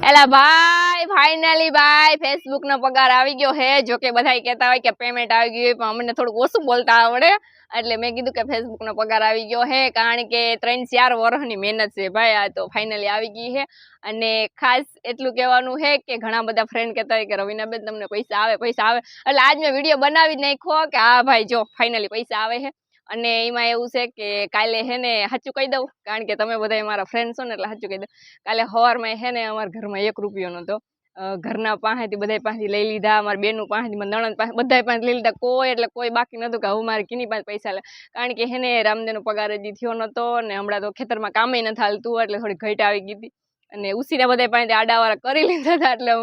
એલા ભાઈ ફાઇનલી ભાઈ ફેસબુક નો પગાર આવી ગયો હે. જો કે બધા કહેતા હોય કે પેમેન્ટ આવી ગયું પણ અમને થોડુંક ઓછું બોલતા આવડે એટલે મેં કીધું કે ફેસબુક નો પગાર આવી ગયો હે, કારણ કે 3-4 વર્ષની મહેનત છે ભાઈ. આ તો ફાઇનલી આવી ગઈ હે. અને ખાસ એટલું કહેવાનું હે કે ઘણા બધા ફ્રેન્ડ કહેતા હોય કે રવીનાબેન તમને પૈસા આવે એટલે આજ મેં વિડીયો બનાવી નાખ્યો કે હા ભાઈ જો ફાઇનલી પૈસા આવે હે. અને એમાં એવું છે કે કાલે હે ને સાચું કહી દઉં, કારણ કે તમે બધા મારા ફ્રેન્ડ છો ને એટલે સાચું કહી દઉં. કાલે સવારમાં હે ને અમારા ઘરમાં 1 રૂપિયો નતો. ઘરના પાસેથી બધા પાસેથી લઈ લીધા, અમારા બેનું પાસેથી, મારા નણંદ પાસે, બધા પાસે લઈ લીધા. કોઈ એટલે કોઈ બાકી નતું કે હું મારે કિની પાસે પૈસા લે, કારણ કે હે ને રામદેવનો પગાર હજી થયો નતો ને હમણાં તો ખેતરમાં કામે નથી હાલતું એટલે થોડી ઘટ આવી ગઈ હતી. અને ઉસીના બધા પાસે આડાવાળા કરી લીધા હતા. એટલે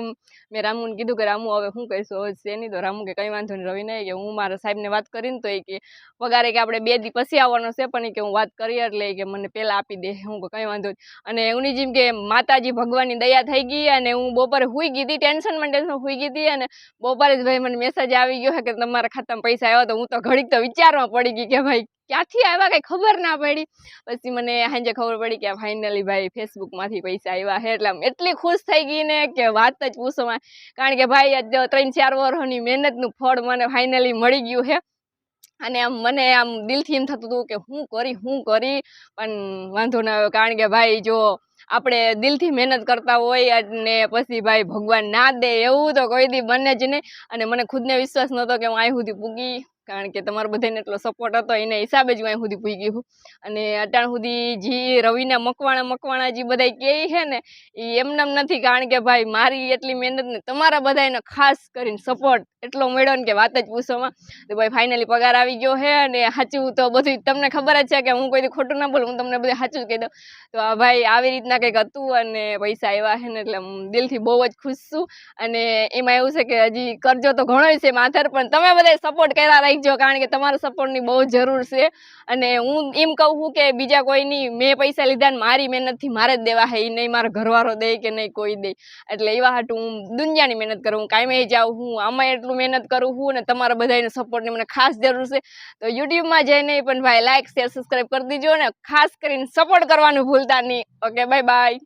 મેં રામુને કીધું કે રામુ હવે શું કહીશું, હવે છે નહીં. તો રામુ કે કંઈ વાંધો નહીં રવિને, કે હું મારા સાહેબને વાત કરીને તો એ કે પગારે કે આપણે 2 દી પછી આવવાનો છે, પણ કે હું વાત કરી એટલે કે મને પહેલા આપી દે. હું કંઈ વાંધો નહીં. અને એની જેમ કે માતાજી ભગવાનની દયા થઈ ગઈ. અને હું બપોરે હુઈ ગઈ હતી, ટેન્શન હુઈ ગઈ હતી. અને બપોરે જ ભાઈ મને મેસેજ આવી ગયો કે તમારા ખાતામાં પૈસા આવ્યા. તો હું તો ઘડીક તો વિચારમાં પડી ગઈ કે ભાઈ ક્યાંથી આવ્યા કઈ ખબર ના પડી. પછી મને સાંજે ખબર પડી કે ફાઇનલી ભાઈ ફેસબુક માંથી પૈસા આવ્યા છે. એટલે એટલી ખુશ થઈ ગઈ ને કે વાત જ પૂછો માં. કારણ કે ભાઈ 3-4 વર્ષની મહેનતનું ફળ મને ફાઇનલી મળી ગયું છે. અને આમ મને આમ દિલથી એમ થતું હતું કે હું કરી પણ વાંધો ના આવ્યો, કારણ કે ભાઈ જો આપણે દિલથી મહેનત કરતા હોય અને પછી ભાઈ ભગવાન ના દે એવું તો કોઈ દી બને જ નહીં. અને મને ખુદને વિશ્વાસ નહોતો કે હું અહીં સુધી પૂગી, કારણ કે તમારો બધાને એટલો સપોર્ટ હતો, એને હિસાબે જ હું અહીં સુધી પૂગી છું. અને અત્યાર સુધી જે રવિના મકવાણા જે બધા કહે છે ને એ એમનેમ નથી, કારણ કે ભાઈ મારી એટલી મહેનત ને તમારા બધાનો ખાસ કરીને સપોર્ટ એટલો મળ્યો ને કે વાત જ પૂછોમાં. તો ભાઈ ફાઇનલી પગાર આવી ગયો છે. અને સાચું તો બધું તમને ખબર જ છે કે હું કોઈ ખોટું ના બોલું, હું તમને બધું સાચું જ કહી દઉં. તો ભાઈ આવી રીતના કંઈક હતું અને પૈસા આવ્યા છે ને એટલે દિલથી બહુ જ ખુશ છું. અને એમાં એવું છે કે હજી કરજો તો ઘણો છે માથર, પણ તમે બધા સપોર્ટ કર્યા રાખજો, કારણ કે તમારા સપોર્ટની બહુ જરૂર છે. અને હું એમ કહું છું કે બીજા કોઈની મેં પૈસા લીધા ને મારી મહેનતથી મારે જ દેવા છે, એ નહીં મારો ઘરવાળો દે કે નહીં કોઈ દે. એટલે એવા હાટું હું દુનિયાની મહેનત કરું, હું કાંઈ જાઉં, હું આમાં એટલું મહેનત કરું છું. અને તમારા બધાનો સપોર્ટની મને ખાસ જરૂર છે. તો યુટ્યુબમાં જઈને પણ ભાઈ લાઈક શેર સબસ્ક્રાઈબ કરી દીજો, ને ખાસ કરીને સપોર્ટ કરવાનું ભૂલતા નહીં. Okay bye bye.